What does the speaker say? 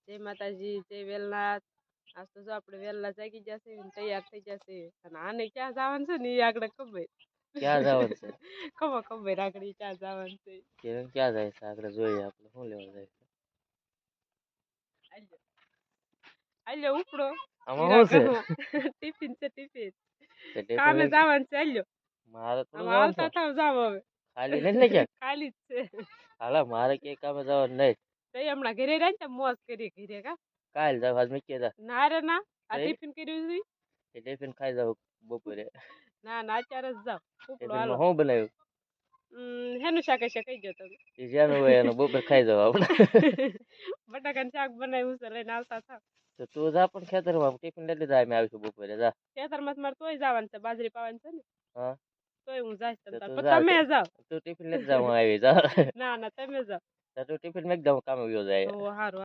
જય માતાજી, જય વેલનાથ. આજ તો જો આપણે વેલના જાગી જશે ને તૈયાર થઈ જશે અને આને ક્યાં જવાનું છે ને એ આગળ ખબર ક્યાં જવાનું છે ખબર આગળ ક્યાં જવાનું છે ક્યાં જાય છે આગળ જોઈએ આપણે શું લેવા જાય છે હાલ્યો ઉપડો આમાં શું છે ટિફિન છે ટિફિન તે ટિફિન કામે લઈ જવાનું છે હાલ્યો મારે થોડું આમ જવાનું છે હાલતા થાવ જાવ હવે ખાલી નથી ને ક્યાંક ખાલી જ છે હાલા મારે ક્યાંય કામે જવાનું નહીં તો હમણાં ઘરે રહી ને મોજ કરી ઘરે કા કાલ જાવ આજ મૂકી જા ના રે ના આ તો ટિફિન કર્યું છે એ ટિફિન ખાઈ જાવ બપોરે ના ના અત્યારે જ જાવ ઉપડો ટિફિનમાં હાલો શું બનાવ્યું હેનું શાક હશે કહી દો તમે એ જેનું હોય એનું બપોરે ખાઈ જાવ આપણે બટાકાનું શાક બનાવ્યું છે લઈને આવતા થાવ તો તું જા પણ ખેતરમાં ટિફિન લઈ લીધા અમે આવીશું બપોરે જા ખેતરમાં મારે તોય જવાનું છે બાજરી પાવાની છે ને હા તોય હું જઈશ તો તું પણ જા તમે જાવ તું ટિફિન લઈ જા હું આવી જા ના ના તમે જાવ તો તું ટિફિન મેં દઉં કામે ગયો જાય હારું